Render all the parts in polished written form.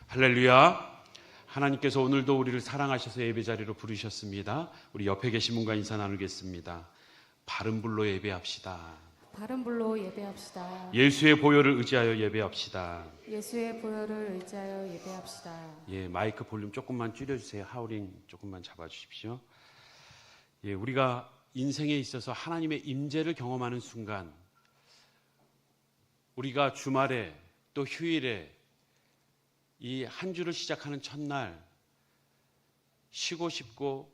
할렐루야. 하나님께서 오늘도 우리를 사랑하셔서 예배 자리로 부르셨습니다. 우리 옆에 계신 분과 인사 나누겠습니다. 바른 불로 예배합시다. 바른 불로 예배합시다. 예수의 보혈을 의지하여 예배합시다. 예수의 보혈을 의지하여 예배합시다. 예, 마이크 볼륨 조금만 줄여주세요. 하우링 조금만 잡아주십시오. 예, 우리가 인생에 있어서 하나님의 임재를 경험하는 순간, 우리가 주말에 또 휴일에 이 한 주를 시작하는 첫날 쉬고 싶고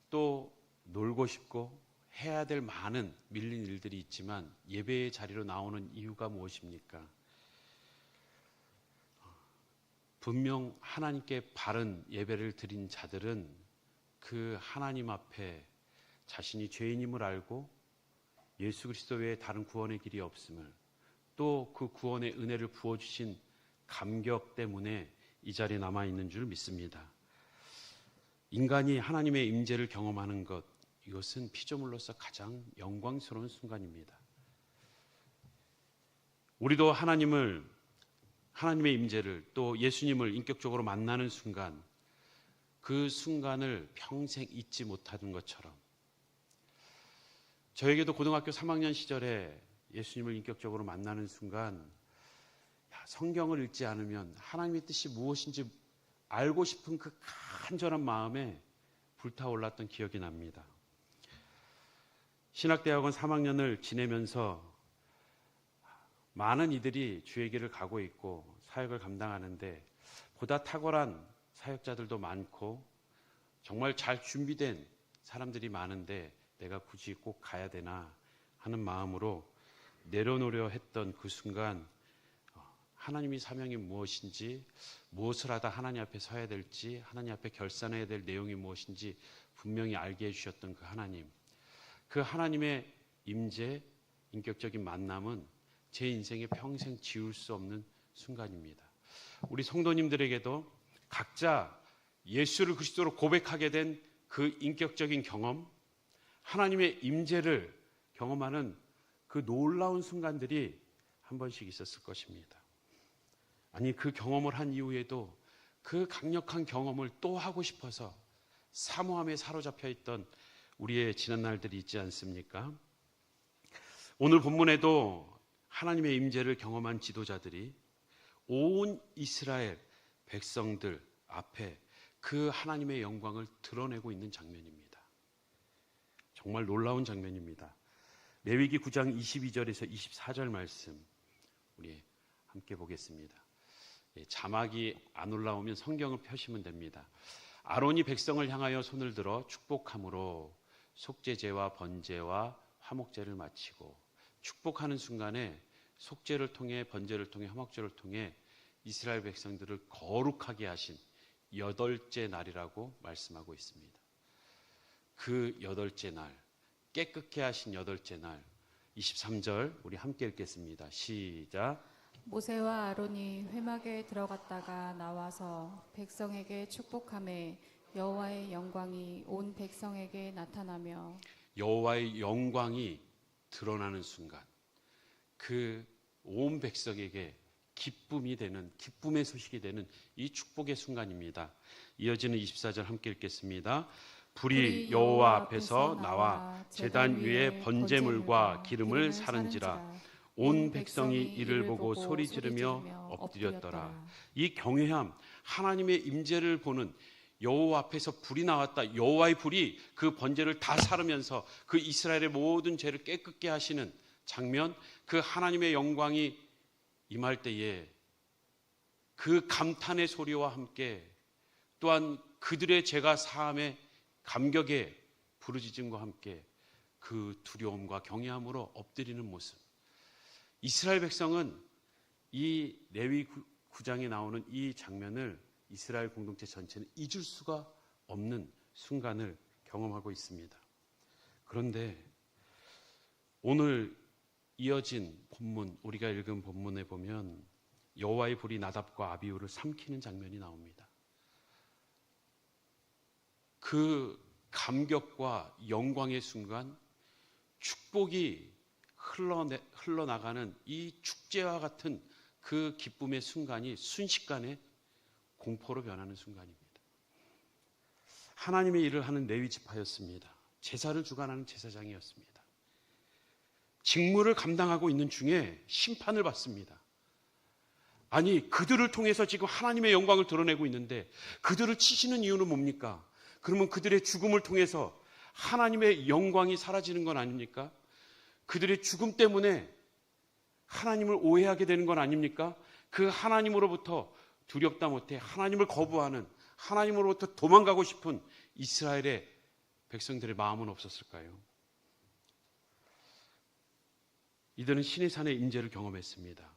또 놀고 싶고 해야 될 많은 밀린 일들이 있지만 예배의 자리로 나오는 이유가 무엇입니까? 분명 하나님께 바른 예배를 드린 자들은 그 하나님 앞에 자신이 죄인임을 알고 예수 그리스도 외에 다른 구원의 길이 없음을, 또 그 구원의 은혜를 부어주신 감격 때문에 이 자리에 남아있는 줄 믿습니다. 인간이 하나님의 임재를 경험하는 것, 이것은 피조물로서 가장 영광스러운 순간입니다. 우리도 하나님의 임재를, 또 예수님을 인격적으로 만나는 순간, 그 순간을 평생 잊지 못하는 것처럼, 저에게도 고등학교 3학년 시절에 예수님을 인격적으로 만나는 순간 성경을 읽지 않으면 하나님의 뜻이 무엇인지 알고 싶은 그 간절한 마음에 불타올랐던 기억이 납니다. 신학대학원 3학년을 지내면서 많은 이들이 주의 길을 가고 있고 사역을 감당하는데, 보다 탁월한 사역자들도 많고 정말 잘 준비된 사람들이 많은데 내가 굳이 꼭 가야 되나 하는 마음으로 내려놓으려 했던 그 순간, 하나님의 사명이 무엇인지, 무엇을 하다 하나님 앞에 서야 될지, 하나님 앞에 결산해야 될 내용이 무엇인지 분명히 알게 해주셨던 그 하나님, 그 하나님의 임재, 인격적인 만남은 제 인생에 평생 지울 수 없는 순간입니다. 우리 성도님들에게도 각자 예수를 그리스도로 고백하게 된 그 인격적인 경험, 하나님의 임재를 경험하는 그 놀라운 순간들이 한 번씩 있었을 것입니다. 아니, 그 경험을 한 이후에도 그 강력한 경험을 또 하고 싶어서 사모함에 사로잡혀 있던 우리의 지난 날들이 있지 않습니까? 오늘 본문에도 하나님의 임재를 경험한 지도자들이 온 이스라엘 백성들 앞에 그 하나님의 영광을 드러내고 있는 장면입니다. 정말 놀라운 장면입니다. 레위기 9장 22절에서 24절 말씀 우리 함께 보겠습니다. 자막이 안 올라오면 성경을 펴시면 됩니다. 아론이 백성을 향하여 손을 들어 축복함으로 속죄제와 번제와 화목제를 마치고, 축복하는 순간에 속죄를 통해 번제를 통해 화목제를 통해 이스라엘 백성들을 거룩하게 하신 여덟째 날이라고 말씀하고 있습니다. 그 여덟째 날, 깨끗게 하신 여덟째 날, 23절 우리 함께 읽겠습니다. 시작. 모세와 아론이 회막에 들어갔다가 나와서 백성에게 축복하매 여호와의 영광이 온 백성에게 나타나며, 여호와의 영광이 드러나는 순간, 그 온 백성에게 기쁨이 되는, 기쁨의 소식이 되는 이 축복의 순간입니다. 이어지는 24절 함께 읽겠습니다. 불이 여호와 앞에서 나와 제단 위에 번제물과 기름을 사른지라 온 백성이 이를 보고 소리 지르며 엎드렸더라. 이 경외함, 하나님의 임재를 보는, 여호와 앞에서 불이 나왔다, 여호와의 불이 그 번제를 다 사르면서 그 이스라엘의 모든 죄를 깨끗게 하시는 장면, 그 하나님의 영광이 임할 때에 그 감탄의 소리와 함께 또한 그들의 죄가 사함의 감격의 부르짖음과 함께 그 두려움과 경외함으로 엎드리는 모습, 이스라엘 백성은 이 레위 9장에 나오는 이 장면을 이스라엘 공동체 전체는 잊을 수가 없는 순간을 경험하고 있습니다. 그런데 오늘 이어진 본문, 우리가 읽은 본문에 보면 여호와의 불이 나답과 아비후를 삼키는 장면이 나옵니다. 그 감격과 영광의 순간, 축복이 흘러나가는 이 축제와 같은 그 기쁨의 순간이 순식간에 공포로 변하는 순간입니다. 하나님의 일을 하는 레위 지파였습니다. 제사를 주관하는 제사장이었습니다. 직무를 감당하고 있는 중에 심판을 받습니다. 아니, 그들을 통해서 지금 하나님의 영광을 드러내고 있는데 그들을 치시는 이유는 뭡니까? 그러면 그들의 죽음을 통해서 하나님의 영광이 사라지는 건 아닙니까? 그들의 죽음 때문에 하나님을 오해하게 되는 건 아닙니까? 그 하나님으로부터 두렵다 못해 하나님을 거부하는, 하나님으로부터 도망가고 싶은 이스라엘의 백성들의 마음은 없었을까요? 이들은 시내산의 임재를 경험했습니다.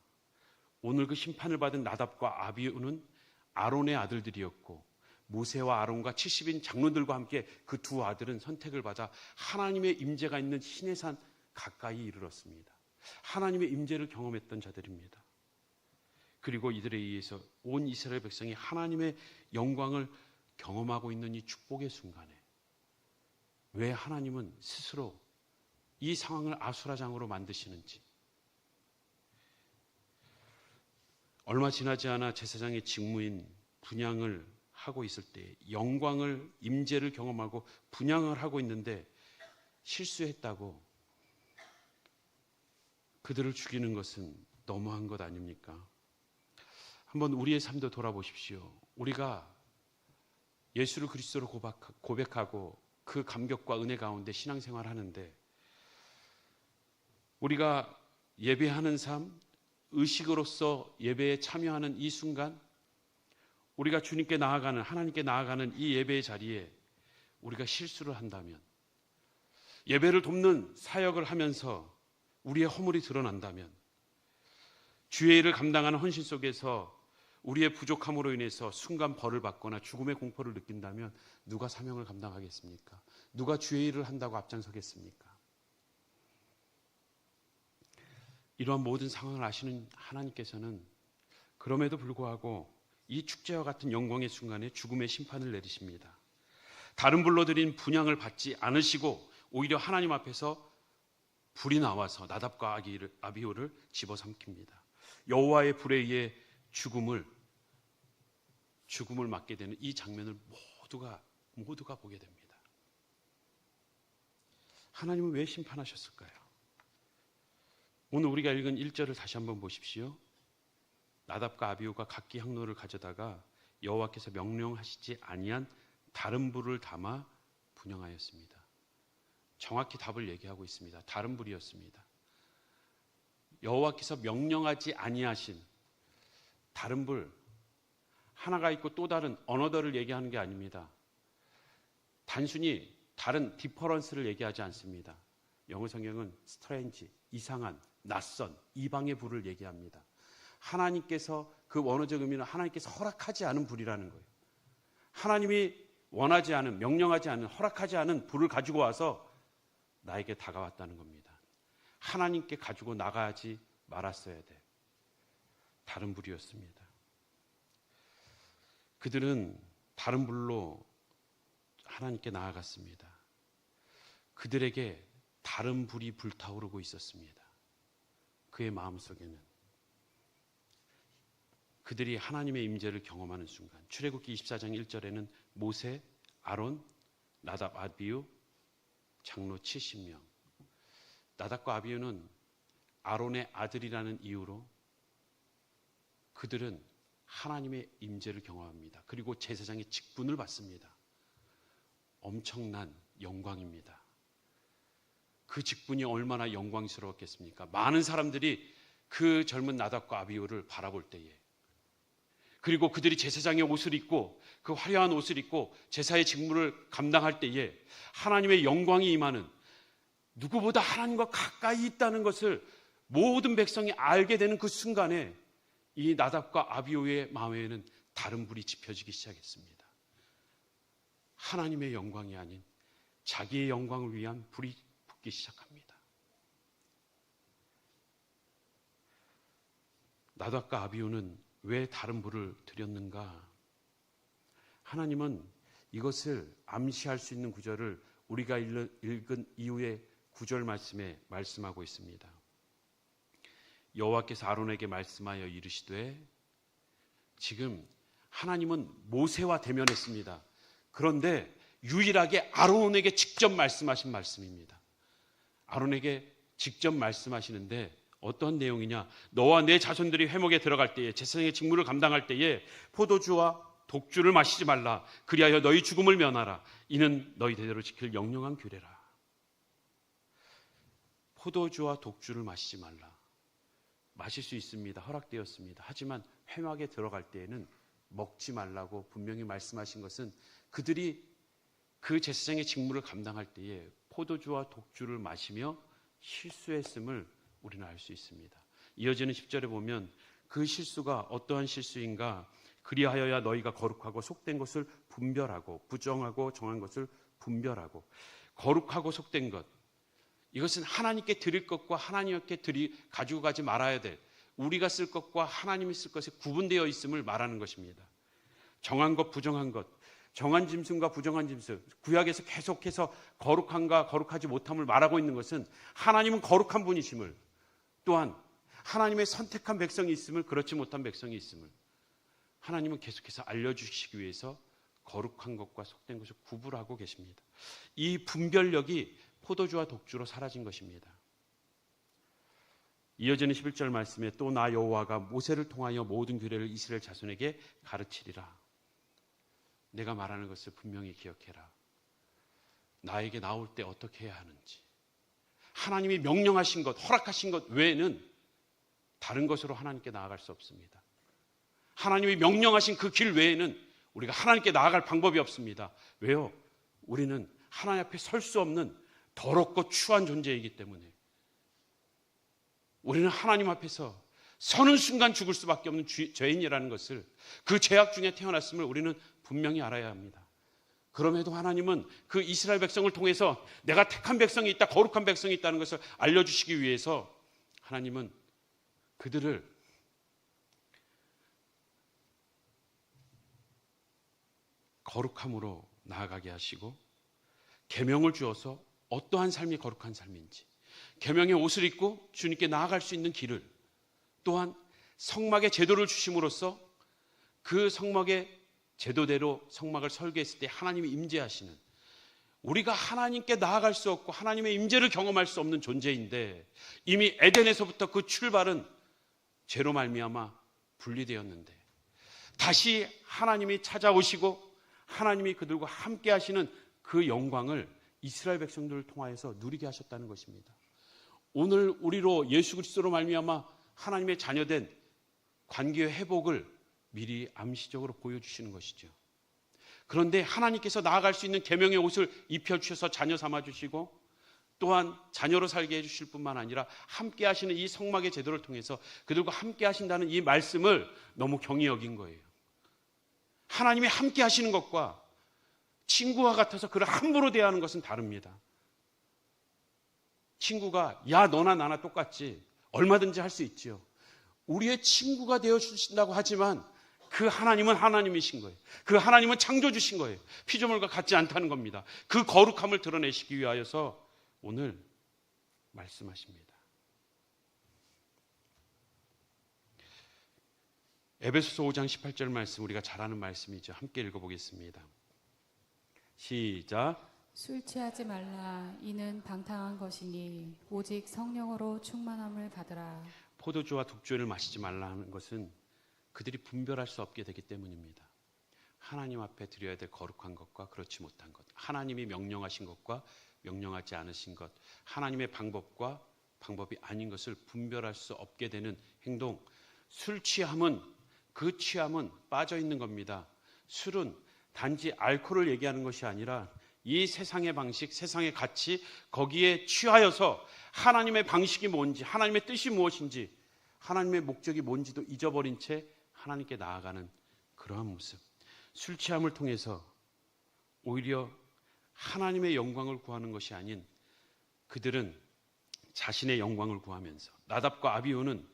오늘 그 심판을 받은 나답과 아비후는 아론의 아들들이었고 모세와 아론과 70인 장로들과 함께 그 두 아들은 선택을 받아 하나님의 임재가 있는 시내산 가까이 이르렀습니다. 하나님의 임재를 경험했던 자들입니다. 그리고 이들에 의해서 온 이스라엘 백성이 하나님의 영광을 경험하고 있는 이 축복의 순간에 왜 하나님은 스스로 이 상황을 아수라장으로 만드시는지, 얼마 지나지 않아 제사장의 직무인 분향을 하고 있을 때 영광을, 임재를 경험하고 분향을 하고 있는데 실수했다고 그들을 죽이는 것은 너무한 것 아닙니까? 한번 우리의 삶도 돌아보십시오. 우리가 예수를 그리스도로 고백하고 그 감격과 은혜 가운데 신앙생활을 하는데 우리가 예배하는 삶, 의식으로서 예배에 참여하는 이 순간, 우리가 주님께 나아가는, 하나님께 나아가는 이 예배의 자리에 우리가 실수를 한다면, 예배를 돕는 사역을 하면서 우리의 허물이 드러난다면, 주의 일을 감당하는 헌신 속에서 우리의 부족함으로 인해서 순간 벌을 받거나 죽음의 공포를 느낀다면 누가 사명을 감당하겠습니까? 누가 주의 일을 한다고 앞장서겠습니까? 이러한 모든 상황을 아시는 하나님께서는 그럼에도 불구하고 이 축제와 같은 영광의 순간에 죽음의 심판을 내리십니다. 다른 불로 드린 분향을 받지 않으시고 오히려 하나님 앞에서 불이 나와서 나답과 아비후를 집어삼킵니다. 여호와의 불에 의해 죽음을 맞게 되는 이 장면을 모두가 보게 됩니다. 하나님은 왜 심판하셨을까요? 오늘 우리가 읽은 1절을 다시 한번 보십시오. 나답과 아비후가 각기 향로를 가져다가 여호와께서 명령하시지 아니한 다른 불을 담아 분향하였습니다. 정확히 답을 얘기하고 있습니다. 다른 불이었습니다. 여호와께서 명령하지 아니하신 다른 불, 하나가 있고 또 다른 어너더를 얘기하는 게 아닙니다. 단순히 다른 디퍼런스를 얘기하지 않습니다. 영어 성경은 스트레인지, 이상한, 낯선, 이방의 불을 얘기합니다. 하나님께서, 그 원어적 의미는 하나님께서 허락하지 않은 불이라는 거예요. 하나님이 원하지 않은, 명령하지 않은, 허락하지 않은 불을 가지고 와서 나에게 다가왔다는 겁니다. 하나님께 가지고 나가지 말았어야 돼. 다른 불이었습니다. 그들은 다른 불로 하나님께 나아갔습니다. 그들에게 다른 불이 불타오르고 있었습니다. 그의 마음속에는 그들이 하나님의 임재를 경험하는 순간, 출애굽기 24장 1절에는 모세, 아론, 나답, 아비후, 장로 70명. 나답과 아비후는 아론의 아들이라는 이유로 그들은 하나님의 임재를 경험합니다. 그리고 제사장의 직분을 받습니다. 엄청난 영광입니다. 그 직분이 얼마나 영광스러웠겠습니까? 많은 사람들이 그 젊은 나답과 아비후를 바라볼 때에, 그리고 그들이 제사장의 옷을 입고 그 화려한 옷을 입고 제사의 직무를 감당할 때에 하나님의 영광이 임하는, 누구보다 하나님과 가까이 있다는 것을 모든 백성이 알게 되는 그 순간에 이 나답과 아비후의 마음에는 다른 불이 지펴지기 시작했습니다. 하나님의 영광이 아닌 자기의 영광을 위한 불이 붙기 시작합니다. 나답과 아비후는 왜 다른 불을 드렸는가? 하나님은 이것을 암시할 수 있는 구절을 우리가 읽은 이후의 9절 말씀에 말씀하고 있습니다. 여호와께서 아론에게 말씀하여 이르시되, 지금 하나님은 모세와 대면했습니다. 그런데 유일하게 아론에게 직접 말씀하신 말씀입니다. 아론에게 직접 말씀하시는데 어떤 내용이냐? 너와 내 자손들이 회목에 들어갈 때에 제사장의 직무를 감당할 때에 포도주와 독주를 마시지 말라. 그리하여 너희 죽음을 면하라. 이는 너희 대대로 지킬 영영한 규례라. 포도주와 독주를 마시지 말라. 마실 수 있습니다. 허락되었습니다. 하지만 회막에 들어갈 때에는 먹지 말라고 분명히 말씀하신 것은 그들이 그 제사장의 직무를 감당할 때에 포도주와 독주를 마시며 실수했음을 우리는 알 수 있습니다. 이어지는 10절에 보면 그 실수가 어떠한 실수인가? 그리하여야 너희가 거룩하고 속된 것을 분별하고 부정하고 정한 것을 분별하고. 거룩하고 속된 것, 이것은 하나님께 드릴 것과 하나님께 가지고 가지 말아야 될, 우리가 쓸 것과 하나님이 쓸 것에 구분되어 있음을 말하는 것입니다. 정한 것, 부정한 것, 정한 짐승과 부정한 짐승, 구약에서 계속해서 거룩함과 거룩하지 못함을 말하고 있는 것은 하나님은 거룩한 분이심을, 또한 하나님의 선택한 백성이 있음을, 그렇지 못한 백성이 있음을 하나님은 계속해서 알려주시기 위해서 거룩한 것과 속된 것을 구분하고 계십니다. 이 분별력이 포도주와 독주로 사라진 것입니다. 이어지는 11절 말씀에 또 나 여호와가 모세를 통하여 모든 규례를 이스라엘 자손에게 가르치리라. 내가 말하는 것을 분명히 기억해라. 나에게 나올 때 어떻게 해야 하는지, 하나님이 명령하신 것, 허락하신 것 외에는 다른 것으로 하나님께 나아갈 수 없습니다. 하나님이 명령하신 그 길 외에는 우리가 하나님께 나아갈 방법이 없습니다. 왜요? 우리는 하나님 앞에 설 수 없는 더럽고 추한 존재이기 때문에. 우리는 하나님 앞에서 서는 순간 죽을 수밖에 없는 죄인이라는 것을, 그 죄악 중에 태어났음을 우리는 분명히 알아야 합니다. 그럼에도 하나님은 그 이스라엘 백성을 통해서 내가 택한 백성이 있다, 거룩한 백성이 있다는 것을 알려주시기 위해서 하나님은 그들을 거룩함으로 나아가게 하시고 계명을 주어서 어떠한 삶이 거룩한 삶인지, 계명의 옷을 입고 주님께 나아갈 수 있는 길을, 또한 성막의 제도를 주심으로써 그 성막의 제도대로 성막을 설계했을 때 하나님이 임재하시는, 우리가 하나님께 나아갈 수 없고 하나님의 임재를 경험할 수 없는 존재인데 이미 에덴에서부터 그 출발은 죄로 말미암아 분리되었는데 다시 하나님이 찾아오시고 하나님이 그들과 함께 하시는 그 영광을 이스라엘 백성들을 통하여서 누리게 하셨다는 것입니다. 오늘 우리로 예수 그리스도로 말미암아 하나님의 자녀된 관계의 회복을 미리 암시적으로 보여주시는 것이죠. 그런데 하나님께서 나아갈 수 있는 계명의 옷을 입혀주셔서 자녀 삼아주시고 또한 자녀로 살게 해주실 뿐만 아니라 함께 하시는 이 성막의 제도를 통해서 그들과 함께 하신다는 이 말씀을 너무 경히 여긴 거예요. 하나님이 함께 하시는 것과 친구와 같아서 그를 함부로 대하는 것은 다릅니다. 친구가 야 너나 나나 똑같지, 얼마든지 할 수 있지요. 우리의 친구가 되어주신다고 하지만 그 하나님은 하나님이신 거예요. 그 하나님은 창조주신 거예요. 피조물과 같지 않다는 겁니다. 그 거룩함을 드러내시기 위하여서 오늘 말씀하십니다. 에베소서 5장 18절 말씀, 우리가 잘 아는 말씀이죠. 함께 읽어보겠습니다. 시작. 술 취하지 말라. 이는 방탕한 것이니 오직 성령으로 충만함을 받으라. 포도주와 독주를 마시지 말라 하는 것은 그들이 분별할 수 없게 되기 때문입니다. 하나님 앞에 드려야 될 거룩한 것과 그렇지 못한 것, 하나님이 명령하신 것과 명령하지 않으신 것, 하나님의 방법과 방법이 아닌 것을 분별할 수 없게 되는 행동, 술 취함은, 그 취함은 빠져 있는 겁니다. 술은 단지 알코올을 얘기하는 것이 아니라 이 세상의 방식, 세상의 가치, 거기에 취하여서 하나님의 방식이 뭔지, 하나님의 뜻이 무엇인지, 하나님의 목적이 뭔지도 잊어버린 채 하나님께 나아가는 그러한 모습. 술 취함을 통해서 오히려 하나님의 영광을 구하는 것이 아닌 그들은 자신의 영광을 구하면서, 나답과 아비후는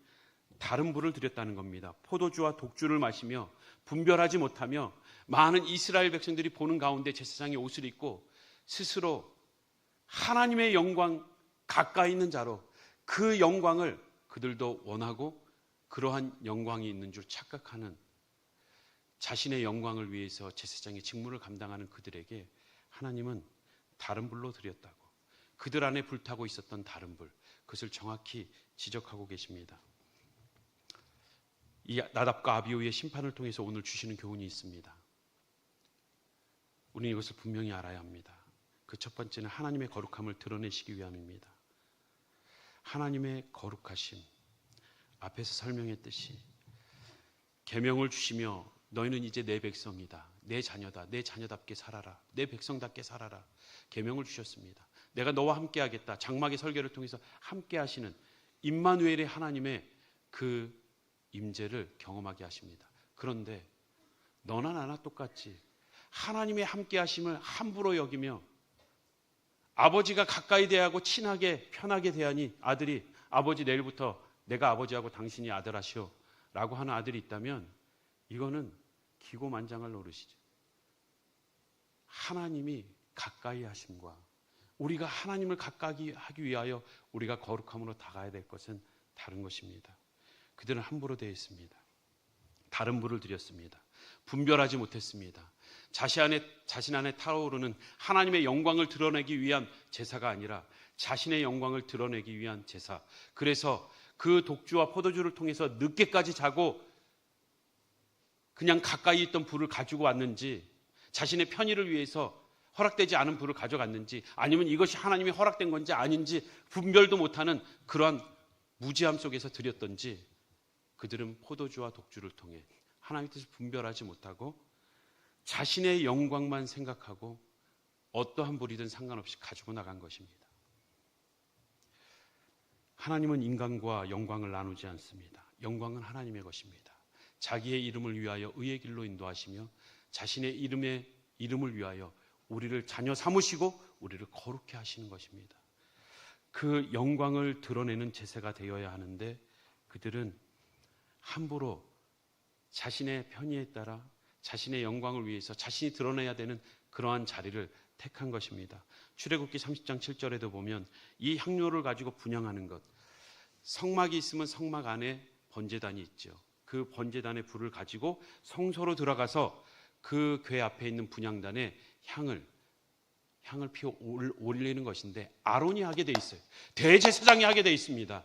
다른 부를 드렸다는 겁니다. 포도주와 독주를 마시며 분별하지 못하며 많은 이스라엘 백성들이 보는 가운데 제사장의 옷을 입고 스스로 하나님의 영광 가까이 있는 자로 그 영광을 그들도 원하고 그러한 영광이 있는 줄 착각하는 자신의 영광을 위해서 제사장의 직무를 감당하는 그들에게 하나님은 다른 불로 드렸다고, 그들 안에 불타고 있었던 다른 불, 그것을 정확히 지적하고 계십니다. 이 나답과 아비후의 심판을 통해서 오늘 주시는 교훈이 있습니다. 우리는 이것을 분명히 알아야 합니다. 그 첫 번째는 하나님의 거룩함을 드러내시기 위함입니다. 하나님의 거룩하심, 앞에서 설명했듯이 계명을 주시며 너희는 이제 내 백성이다, 내 자녀다, 내 자녀답게 살아라, 내 백성답게 살아라, 계명을 주셨습니다. 내가 너와 함께 하겠다. 장막의 설교를 통해서 함께 하시는 임마누엘의 하나님의 그 임재를 경험하게 하십니다. 그런데 너나 나나 똑같이 하나님의 함께 하심을 함부로 여기며 아버지가 가까이 대하고 친하게 편하게 대하니 아들이 아버지 내일부터 내가 아버지하고 당신이 아들 하시오 라고 하는 아들이 있다면 이거는 기고만장할 노릇이죠. 하나님이 가까이 하심과 우리가 하나님을 가까이 하기 위하여 우리가 거룩함으로 다가야 될 것은 다른 것입니다. 그들은 함부로 대했습니다. 다른 불을 드렸습니다. 분별하지 못했습니다. 자신 안에 타오르는 하나님의 영광을 드러내기 위한 제사가 아니라 자신의 영광을 드러내기 위한 제사. 그래서 그 독주와 포도주를 통해서 늦게까지 자고 그냥 가까이 있던 불을 가지고 왔는지, 자신의 편의를 위해서 허락되지 않은 불을 가져갔는지, 아니면 이것이 하나님이 허락된 건지 아닌지 분별도 못하는 그러한 무지함 속에서 드렸던지, 그들은 포도주와 독주를 통해 하나님의 뜻을 분별하지 못하고 자신의 영광만 생각하고 어떠한 불이든 상관없이 가지고 나간 것입니다. 하나님은 인간과 영광을 나누지 않습니다. 영광은 하나님의 것입니다. 자기의 이름을 위하여 의의 길로 인도하시며 자신의 이름을 위하여 우리를 자녀 삼으시고 우리를 거룩해 하시는 것입니다. 그 영광을 드러내는 제사가 되어야 하는데 그들은 함부로 자신의 편의에 따라 자신의 영광을 위해서 자신이 드러내야 되는 그러한 자리를 택한 것입니다. 출애굽기 30장 7절에도 보면 이 향료를 가지고 분향하는 것, 성막이 있으면 성막 안에 번제단이 있죠. 그 번제단의 불을 가지고 성소로 들어가서 그 궤 앞에 있는 분향단에 향을 피워 올리는 것인데 아론이 하게 돼 있어요. 대제사장이 하게 돼 있습니다.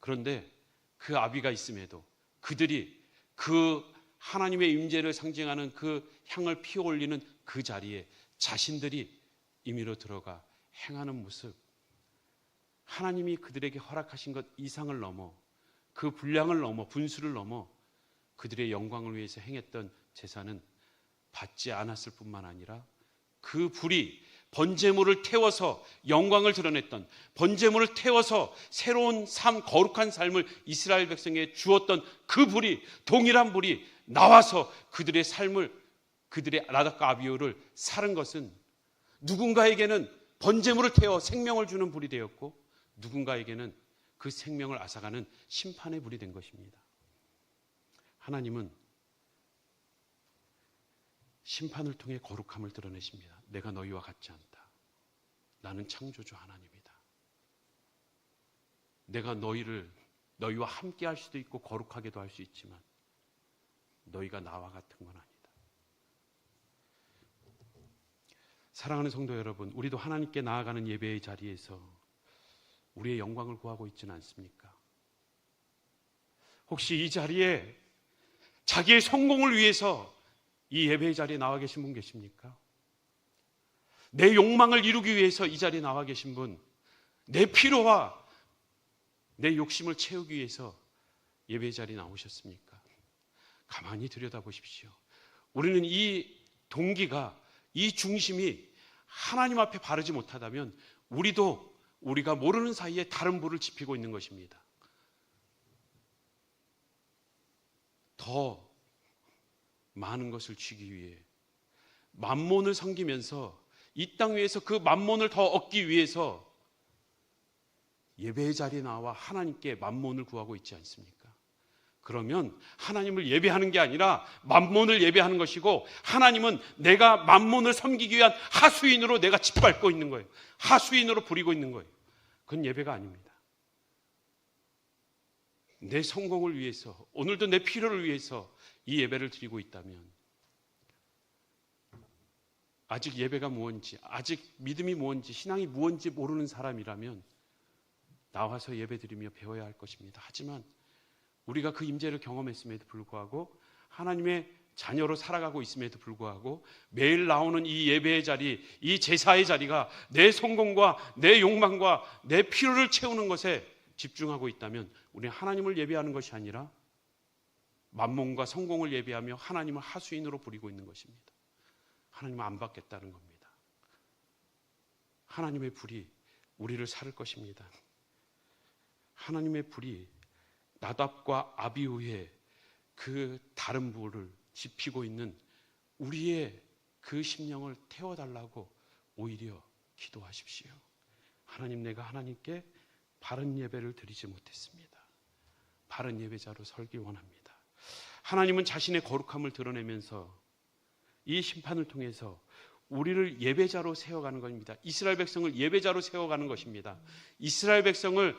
그런데 그 아비가 있음에도 그들이 그 하나님의 임재를 상징하는 그 향을 피워 올리는 그 자리에 자신들이 임의로 들어가 행하는 모습, 하나님이 그들에게 허락하신 것 이상을 넘어, 그 분량을 넘어, 분수를 넘어 그들의 영광을 위해서 행했던 제사는 받지 않았을 뿐만 아니라 그 불이 번제물을 태워서 영광을 드러냈던, 번제물을 태워서 새로운 삶, 거룩한 삶을 이스라엘 백성에게 주었던 그 불이, 동일한 불이 나와서 그들의 삶을, 그들의 나답과 아비후를 살은 것은 누군가에게는 번제물을 태워 생명을 주는 불이 되었고 누군가에게는 그 생명을 앗아가는 심판의 불이 된 것입니다. 하나님은 심판을 통해 거룩함을 드러내십니다. 내가 너희와 같지 않다. 나는 창조주 하나님이다. 내가 너희와 함께 할 수도 있고 거룩하게도 할 수 있지만 너희가 나와 같은 건 아니다. 사랑하는 성도 여러분, 우리도 하나님께 나아가는 예배의 자리에서 우리의 영광을 구하고 있지는 않습니까? 혹시 이 자리에 자기의 성공을 위해서 이 예배의 자리에 나와 계신 분 계십니까? 내 욕망을 이루기 위해서 이 자리에 나와 계신 분, 내 필요와 내 욕심을 채우기 위해서 예배의 자리에 나오셨습니까? 가만히 들여다보십시오. 우리는 이 동기가, 이 중심이 하나님 앞에 바르지 못하다면 우리가 모르는 사이에 다른 불을 지피고 있는 것입니다. 더 많은 것을 쥐기 위해 만몬을 섬기면서 이 땅 위에서 그 만몬을 더 얻기 위해서 예배의 자리에 나와 하나님께 만몬을 구하고 있지 않습니까? 그러면 하나님을 예배하는 게 아니라 만몬을 예배하는 것이고, 하나님은 내가 만몬을 섬기기 위한 하수인으로 내가 짓밟고 있는 거예요. 하수인으로 부리고 있는 거예요. 그건 예배가 아닙니다. 내 성공을 위해서, 오늘도 내 필요를 위해서 이 예배를 드리고 있다면 아직 예배가 무엇인지, 아직 믿음이 무엇인지, 신앙이 무엇인지 모르는 사람이라면 나와서 예배드리며 배워야 할 것입니다. 하지만 우리가 그 임재를 경험했음에도 불구하고 하나님의 자녀로 살아가고 있음에도 불구하고 매일 나오는 이 예배의 자리, 이 제사의 자리가 내 성공과 내 욕망과 내 필요를 채우는 것에 집중하고 있다면 우리는 하나님을 예배하는 것이 아니라 만몬과 성공을 예배하며 하나님을 하수인으로 부리고 있는 것입니다. 하나님은 안 받겠다는 겁니다. 하나님의 불이 우리를 살을 것입니다. 하나님의 불이 나답과 아비후의 그 다른 불을 지피고 있는 우리의 그 심령을 태워달라고 오히려 기도하십시오. 하나님, 내가 하나님께 바른 예배를 드리지 못했습니다. 바른 예배자로 설기 원합니다. 하나님은 자신의 거룩함을 드러내면서 이 심판을 통해서 우리를 예배자로 세워가는 것입니다. 이스라엘 백성을 예배자로 세워가는 것입니다. 이스라엘 백성을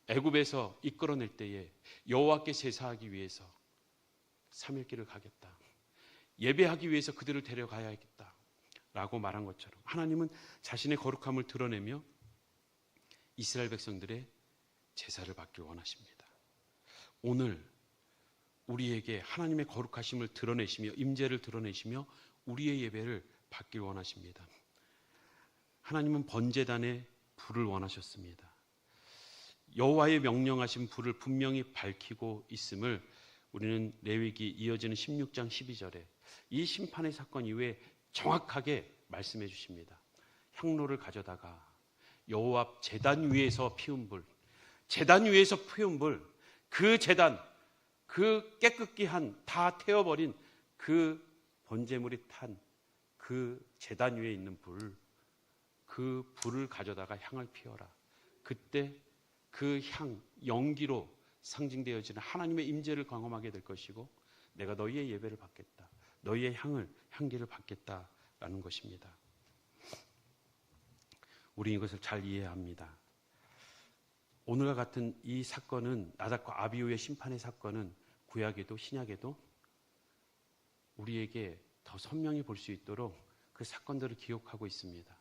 애굽에서 이끌어낼 때에 여호와께 제사하기 위해서 3일 길을 가겠다, 예배하기 위해서 그들을 데려가야겠다 라고 말한 것처럼 하나님은 자신의 거룩함을 드러내며 이스라엘 백성들의 제사를 받길 원하십니다. 오늘 우리에게 하나님의 거룩하심을 드러내시며 임재를 드러내시며 우리의 예배를 받길 원하십니다. 하나님은 번제단의 불을 원하셨습니다. 여호와의 명령하신 불을 분명히 밝히고 있음을 우리는 레위기 이어지는 16장 12절에 이 심판의 사건 이후에 정확하게 말씀해 주십니다. 향로를 가져다가 여호와 앞 제단 위에서 피운 불, 제단 위에서 피운 불, 그 제단, 그 깨끗기 한 다 태워버린 그 번제물이 탄 그 제단 위에 있는 불, 그 불을 가져다가 향을 피워라. 그때 그 향, 연기로 상징되어지는 하나님의 임재를 경험하게 될 것이고 내가 너희의 예배를 받겠다, 너희의 향기를 받겠다라는 것입니다. 우리는 이것을 잘 이해해야 합니다. 오늘과 같은 이 사건은, 나답과 아비후의 심판의 사건은 구약에도 신약에도 우리에게 더 선명히 볼 수 있도록 그 사건들을 기억하고 있습니다.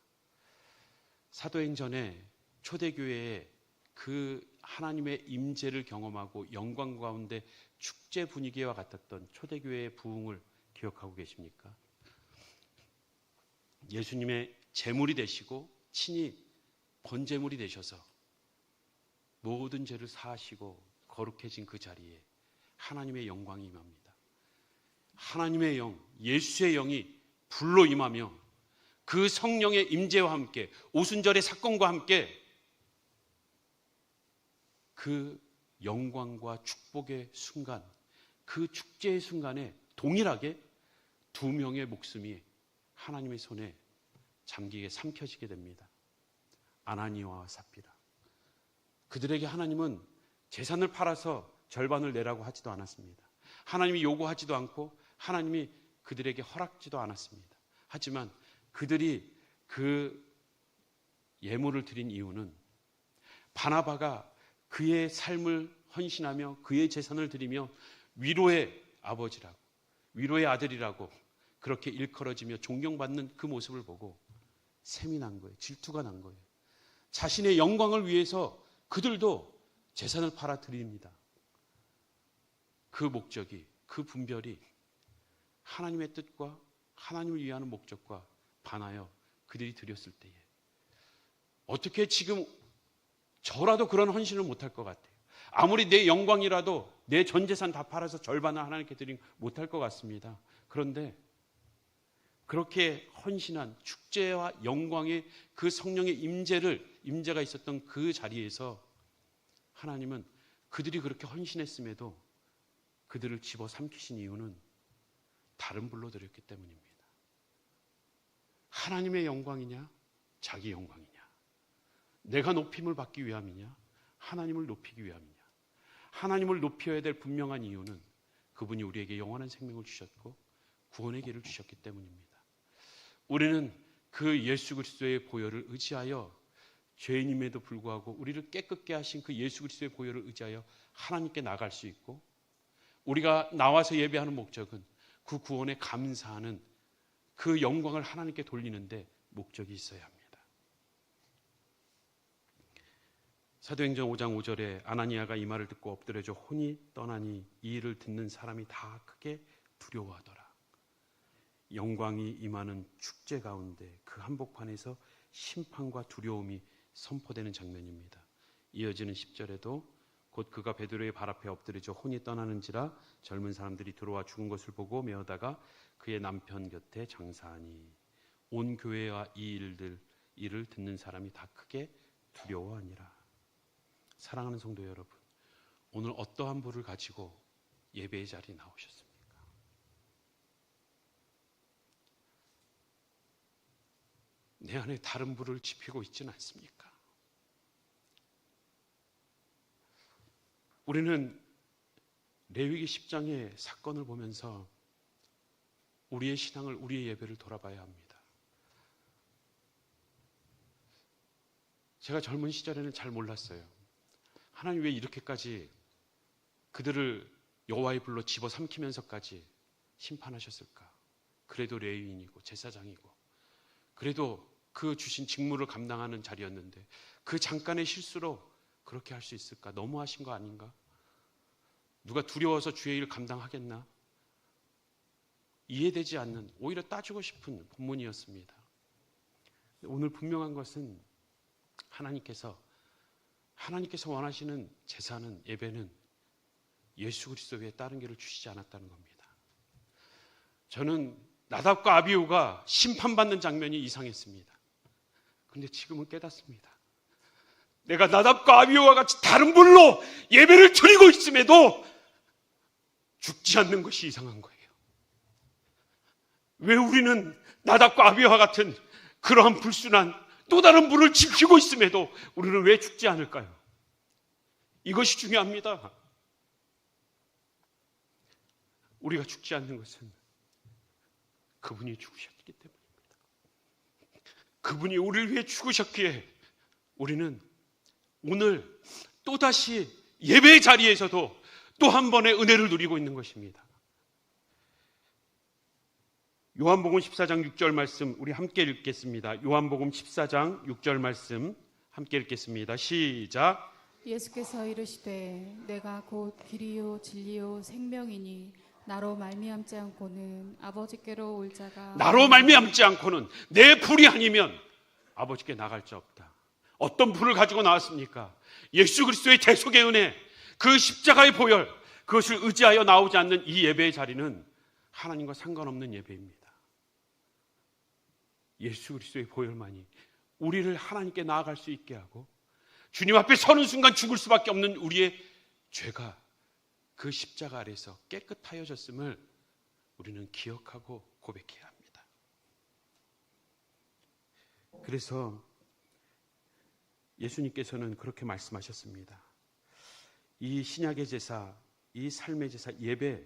사도행전에 초대교회에 그 하나님의 임재를 경험하고 영광 가운데 축제 분위기와 같았던 초대교회의 부흥을 기억하고 계십니까? 예수님의 제물이 되시고 친히 번제물이 되셔서 모든 죄를 사하시고 거룩해진 그 자리에 하나님의 영광이 임합니다. 하나님의 영, 예수의 영이 불로 임하며 그 성령의 임재와 함께 오순절의 사건과 함께 그 영광과 축복의 순간, 그 축제의 순간에 동일하게 두 명의 목숨이 하나님의 손에 잠기게 삼켜지게 됩니다. 아나니아와 삽비라. 그들에게 하나님은 재산을 팔아서 절반을 내라고 하지도 않았습니다. 하나님이 요구하지도 않고 하나님이 그들에게 허락지도 않았습니다. 하지만 그들이 그 예물을 드린 이유는 바나바가 그의 삶을 헌신하며 그의 재산을 드리며 위로의 아버지라고, 위로의 아들이라고 그렇게 일컬어지며 존경받는 그 모습을 보고 샘이 난 거예요. 질투가 난 거예요. 자신의 영광을 위해서 그들도 재산을 팔아 드립니다. 그 목적이, 그 분별이 하나님의 뜻과 하나님을 위하는 목적과 반하여 그들이 드렸을 때에 어떻게 지금 저라도 그런 헌신을 못할 것 같아요. 아무리 내 영광이라도 내 전 재산 다 팔아서 절반을 하나님께 드리면 못할 것 같습니다. 그런데 그렇게 헌신한 축제와 영광의 그 성령의 임재가 있었던 그 자리에서 하나님은 그들이 그렇게 헌신했음에도 그들을 집어삼키신 이유는 다른 불로 드렸기 때문입니다. 하나님의 영광이냐, 자기 영광이냐, 내가 높임을 받기 위함이냐, 하나님을 높이기 위함이냐. 하나님을 높여야 될 분명한 이유는 그분이 우리에게 영원한 생명을 주셨고 구원의 길을 주셨기 때문입니다. 우리는 그 예수 그리스도의 보혈을 의지하여 죄인임에도 불구하고 우리를 깨끗게 하신 그 예수 그리스도의 보혈을 의지하여 하나님께 나갈 수 있고, 우리가 나와서 예배하는 목적은 그 구원에 감사하는 그 영광을 하나님께 돌리는데 목적이 있어야 합니다. 사도행전 5장 5절에 아나니아가 이 말을 듣고 엎드려져 혼이 떠나니 이 일을 듣는 사람이 다 크게 두려워하더라. 영광이 임하는 축제 가운데 그 한복판에서 심판과 두려움이 선포되는 장면입니다. 이어지는 10절에도 곧 그가 베드로의 발 앞에 엎드려져 혼이 떠나는지라 젊은 사람들이 들어와 죽은 것을 보고 메어다가 그의 남편 곁에 장사하니 온 교회와 이 일을 듣는 사람이 다 크게 두려워하니라. 사랑하는 성도 여러분, 오늘 어떠한 부를 가지고 예배의 자리에 나오셨습니까? 내 안에 다른 불을 지피고 있지는 않습니까? 우리는 레위기 10장의 사건을 보면서 우리의 신앙을, 우리의 예배를 돌아봐야 합니다. 제가 젊은 시절에는 잘 몰랐어요. 하나님 왜 이렇게까지 그들을 여호와의 불로 집어삼키면서까지 심판하셨을까? 그래도 레위인이고 제사장이고 그래도 그 주신 직무를 감당하는 자리였는데 그 잠깐의 실수로 그렇게 할 수 있을까? 너무하신 거 아닌가? 누가 두려워서 주의 일 감당하겠나? 이해되지 않는, 오히려 따지고 싶은 본문이었습니다. 오늘 분명한 것은 하나님께서 원하시는 제사는, 예배는 예수 그리스도 외에 다른 길을 주시지 않았다는 겁니다. 저는 나답과 아비후가 심판받는 장면이 이상했습니다. 그런데 지금은 깨닫습니다. 내가 나답과 아비후와 같이 다른 불로 예배를 드리고 있음에도 죽지 않는 것이 이상한 거예요. 왜 우리는 나답과 아비후와 같은 그러한 불순한 또 다른 불을 지키고 있음에도 우리는 왜 죽지 않을까요? 이것이 중요합니다. 우리가 죽지 않는 것은 그분이 죽으셨기 때문입니다. 그분이 우리를 위해 죽으셨기에 우리는 오늘 또다시 예배의 자리에서도 또 한 번의 은혜를 누리고 있는 것입니다. 요한복음 14장 6절 말씀 우리 함께 읽겠습니다. 요한복음 14장 6절 말씀 함께 읽겠습니다. 시작. 예수께서 이르시되 내가 곧 길이요 진리요 생명이니 나로 말미암지 않고는 아버지께로 올 자가 나로 말미암지 않고는 내 불이 아니면 아버지께 나갈 자 없다. 어떤 불을 가지고 나왔습니까? 예수 그리스도의 대속의 은혜, 그 십자가의 보혈, 그것을 의지하여 나오지 않는 이 예배의 자리는 하나님과 상관없는 예배입니다. 예수 그리스도의 보혈만이 우리를 하나님께 나아갈 수 있게 하고 주님 앞에 서는 순간 죽을 수밖에 없는 우리의 죄가 그 십자가 아래서 깨끗하여졌음을 우리는 기억하고 고백해야 합니다. 그래서 예수님께서는 그렇게 말씀하셨습니다. 이 신약의 제사, 이 삶의 제사, 예배,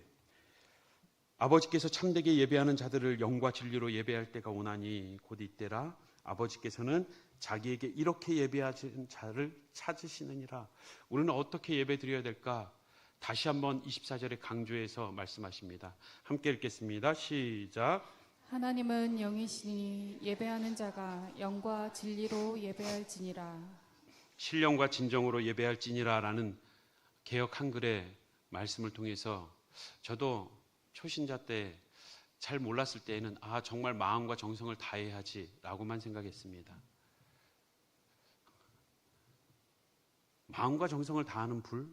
아버지께서 참되게 예배하는 자들을 영과 진리로 예배할 때가 오나니 곧 이때라. 아버지께서는 자기에게 이렇게 예배하신 자를 찾으시느니라. 우리는 어떻게 예배 드려야 될까? 다시 한번 24절에 강조해서 말씀하십니다. 함께 읽겠습니다. 시작. 하나님은 영이시니 예배하는 자가 영과 진리로 예배할지니라. 신령과 진정으로 예배할지니라 라는 개역 한글의 말씀을 통해서 저도 초신자 때 잘 몰랐을 때에는 정말 마음과 정성을 다해야지 라고만 생각했습니다. 마음과 정성을 다하는 불,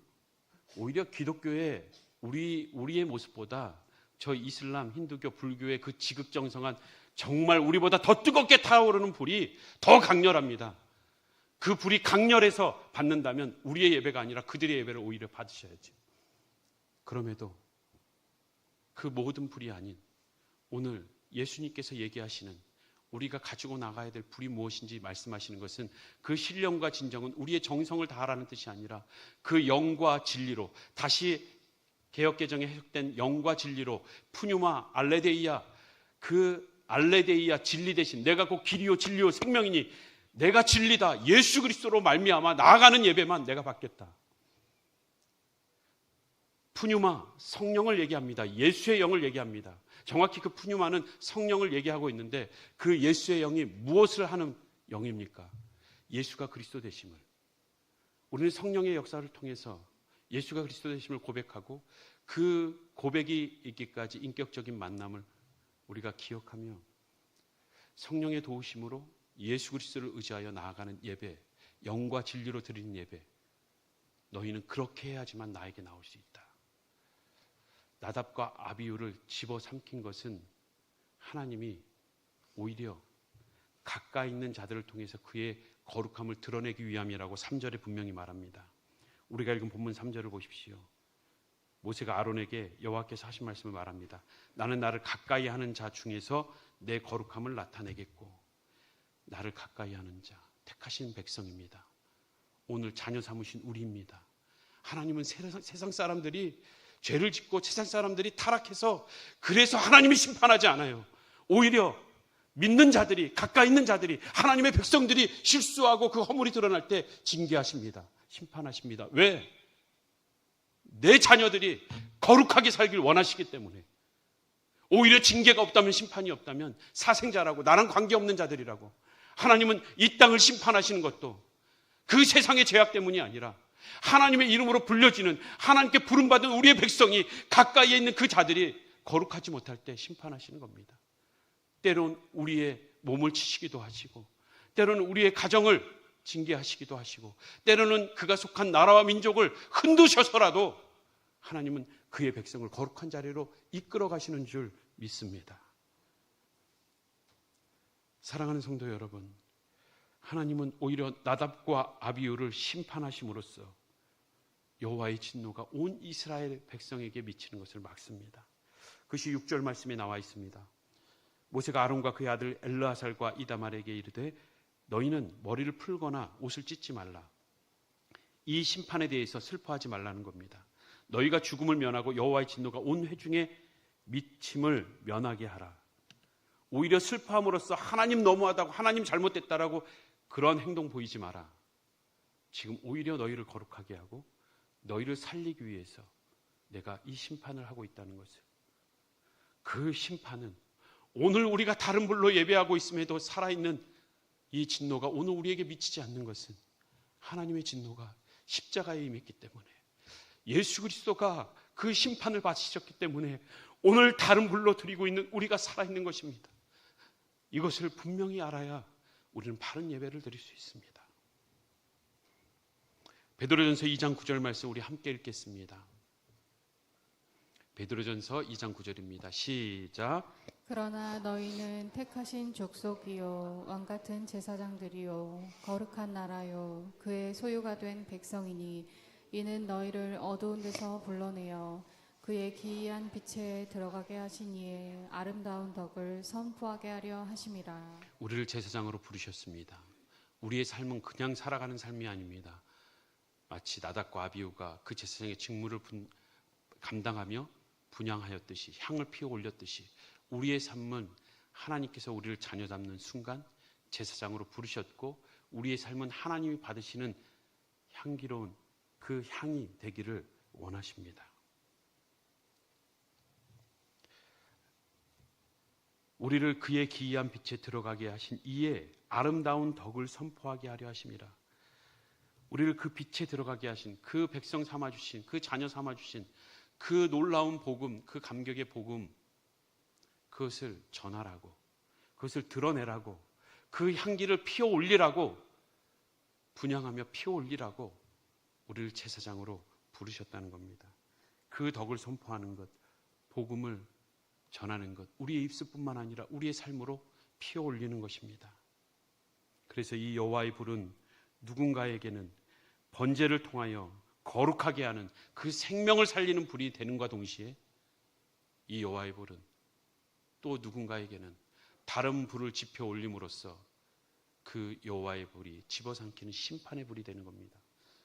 오히려 기독교의 우리의 모습보다 저 이슬람, 힌두교, 불교의 그 지극정성한 정말 우리보다 더 뜨겁게 타오르는 불이 더 강렬합니다. 그 불이 강렬해서 받는다면 우리의 예배가 아니라 그들의 예배를 오히려 받으셔야죠. 그럼에도 그 모든 불이 아닌 오늘 예수님께서 얘기하시는 우리가 가지고 나가야 될 불이 무엇인지 말씀하시는 것은 그 신령과 진정은 우리의 정성을 다하라는 뜻이 아니라 그 영과 진리로, 다시 개역개정에 해석된 영과 진리로 푸뉴마 알레데이아, 그 알레데이아 진리 대신 내가 곧 길이요 진리요 생명이니 내가 진리다, 예수 그리스도로 말미암아 나아가는 예배만 내가 받겠다. 푸뉴마, 성령을 얘기합니다. 예수의 영을 얘기합니다. 정확히 그 푸뉴마는 성령을 얘기하고 있는데 그 예수의 영이 무엇을 하는 영입니까? 예수가 그리스도 되심을. 우리는 성령의 역사를 통해서 예수가 그리스도 되심을 고백하고 그 고백이 있기까지 인격적인 만남을 우리가 기억하며 성령의 도우심으로 예수 그리스도를 의지하여 나아가는 예배, 영과 진리로 드리는 예배, 너희는 그렇게 해야지만 나에게 나올 수 있다. 나답과 아비후를 집어삼킨 것은 하나님이 오히려 가까이 있는 자들을 통해서 그의 거룩함을 드러내기 위함이라고 3절에 분명히 말합니다. 우리가 읽은 본문 3절을 보십시오. 모세가 아론에게 여호와께서 하신 말씀을 말합니다. 나는 나를 가까이 하는 자 중에서 내 거룩함을 나타내겠고, 나를 가까이 하는 자, 택하신 백성입니다. 오늘 자녀 삼으신 우리입니다. 하나님은 세상 사람들이 죄를 짓고 세상 사람들이 타락해서 그래서 하나님이 심판하지 않아요. 오히려 믿는 자들이, 가까이 있는 자들이, 하나님의 백성들이 실수하고 그 허물이 드러날 때 징계하십니다. 심판하십니다. 왜? 내 자녀들이 거룩하게 살길 원하시기 때문에. 오히려 징계가 없다면, 심판이 없다면 사생자라고, 나랑 관계없는 자들이라고. 하나님은 이 땅을 심판하시는 것도 그 세상의 죄악 때문이 아니라 하나님의 이름으로 불려지는, 하나님께 부름받은 우리의 백성이 가까이에 있는 그 자들이 거룩하지 못할 때 심판하시는 겁니다. 때론 우리의 몸을 치시기도 하시고, 때로는 우리의 가정을 징계하시기도 하시고, 때로는 그가 속한 나라와 민족을 흔드셔서라도 하나님은 그의 백성을 거룩한 자리로 이끌어 가시는 줄 믿습니다. 사랑하는 성도 여러분, 하나님은 오히려 나답과 아비후를 심판하심으로써 여호와의 진노가 온 이스라엘 백성에게 미치는 것을 막습니다. 그것이 6절 말씀에 나와 있습니다. 모세가 아론과 그의 아들 엘르아살과 이다말에게 이르되 너희는 머리를 풀거나 옷을 찢지 말라. 이 심판에 대해서 슬퍼하지 말라는 겁니다. 너희가 죽음을 면하고 여호와의 진노가 온 회중에 미침을 면하게 하라. 오히려 슬퍼함으로써 하나님 너무하다고, 하나님 잘못됐다라고 그런 행동 보이지 마라. 지금 오히려 너희를 거룩하게 하고 너희를 살리기 위해서 내가 이 심판을 하고 있다는 것을. 그 심판은 오늘 우리가 다른 불로 예배하고 있음에도 살아있는 이 진노가 오늘 우리에게 미치지 않는 것은 하나님의 진노가 십자가에 임했기 때문에, 예수 그리스도가 그 심판을 받으셨기 때문에 오늘 다른 불로 드리고 있는 우리가 살아있는 것입니다. 이것을 분명히 알아야 우리는 바른 예배를 드릴 수 있습니다. 베드로전서 2장 9절 말씀 우리 함께 읽겠습니다. 베드로전서 2장 9절입니다. 시작. 그러나 너희는 택하신 족속이요 왕같은 제사장들이요 거룩한 나라요 그의 소유가 된 백성이니 이는 너희를 어두운 데서 불러내어 그의 기이한 빛에 들어가게 하시니에 아름다운 덕을 선포하게 하려 하심이라. 우리를 제사장으로 부르셨습니다. 우리의 삶은 그냥 살아가는 삶이 아닙니다. 마치 나답과 아비후가 그 제사장의 직무를 감당하며 분향하였듯이, 향을 피워 올렸듯이 우리의 삶은 하나님께서 우리를 자녀 삼는 순간 제사장으로 부르셨고, 우리의 삶은 하나님이 받으시는 향기로운 그 향이 되기를 원하십니다. 우리를 그의 기이한 빛에 들어가게 하신 이에 아름다운 덕을 선포하게 하려 하심이라. 우리를 그 빛에 들어가게 하신, 그 백성 삼아주신, 그 자녀 삼아주신 그 놀라운 복음, 그 감격의 복음, 그것을 전하라고, 그것을 드러내라고, 그 향기를 피워 올리라고, 분향하며 피워 올리라고 우리를 제사장으로 부르셨다는 겁니다. 그 덕을 선포하는 것, 복음을 전하는 것, 우리의 입술뿐만 아니라 우리의 삶으로 피워 올리는 것입니다. 그래서 이 여호와의 불은 누군가에게는 번제를 통하여 거룩하게 하는 그 생명을 살리는 불이 되는과 동시에 이 여호와의 불은 또 누군가에게는 다른 불을 지펴 올림으로써 그 여호와의 불이 집어삼키는 심판의 불이 되는 겁니다.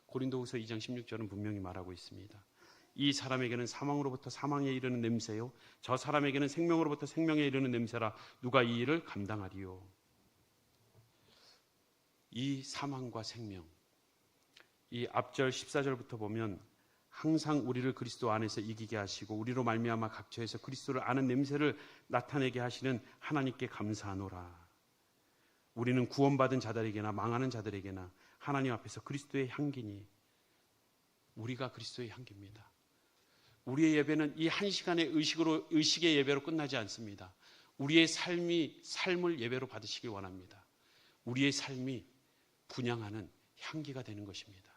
고린도후서 2장 16절은 분명히 말하고 있습니다. 이 사람에게는 사망으로부터 사망에 이르는 냄새요, 저 사람에게는 생명으로부터 생명에 이르는 냄새라. 누가 이 일을 감당하리요. 이 사망과 생명, 이 앞절 14절부터 보면 항상 우리를 그리스도 안에서 이기게 하시고 우리로 말미암아 각처에서 그리스도를 아는 냄새를 나타내게 하시는 하나님께 감사하노라. 우리는 구원받은 자들에게나 망하는 자들에게나 하나님 앞에서 그리스도의 향기니 우리가 그리스도의 향기입니다. 우리의 예배는 이 한 시간의 의식의 예배로 끝나지 않습니다. 우리의 삶을 예배로 받으시길 원합니다. 우리의 삶이 분향하는 향기가 되는 것입니다.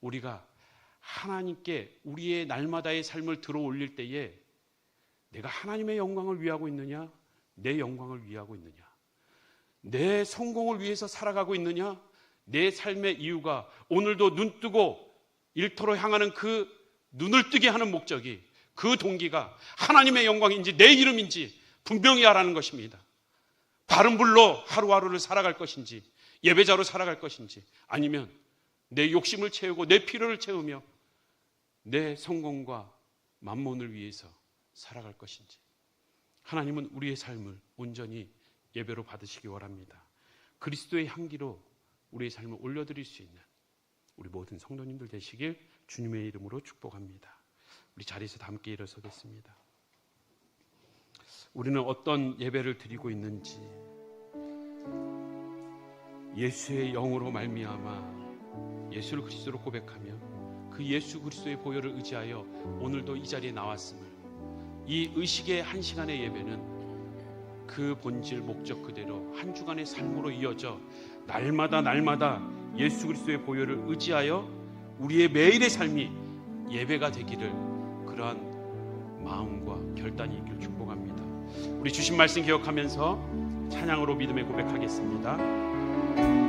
우리가 하나님께 우리의 날마다의 삶을 들어 올릴 때에 내가 하나님의 영광을 위하고 있느냐, 내 영광을 위하고 있느냐, 내 성공을 위해서 살아가고 있느냐, 내 삶의 이유가 오늘도 눈 뜨고 일터로 향하는 그 눈을 뜨게 하는 목적이, 그 동기가 하나님의 영광인지 내 이름인지 분명히 알아는 것입니다. 바른 불로 하루하루를 살아갈 것인지, 예배자로 살아갈 것인지, 아니면 내 욕심을 채우고 내 필요를 채우며 내 성공과 만몬을 위해서 살아갈 것인지. 하나님은 우리의 삶을 온전히 예배로 받으시기 원합니다. 그리스도의 향기로 우리의 삶을 올려드릴 수 있는 우리 모든 성도님들 되시길 주님의 이름으로 축복합니다. 우리 자리에서 다 함께 일어서겠습니다. 우리는 어떤 예배를 드리고 있는지, 예수의 영으로 말미암아 예수를 그리스도로 고백하며 그 예수 그리스도의 보혈을 의지하여 오늘도 이 자리에 나왔음을, 이 의식의 한 시간의 예배는 그 본질 목적 그대로 한 주간의 삶으로 이어져 날마다 예수 그리스도의 보혈을 의지하여 우리의 매일의 삶이 예배가 되기를, 그러한 마음과 결단이 있기를 축복합니다. 우리 주신 말씀 기억하면서 찬양으로 믿음의 고백하겠습니다.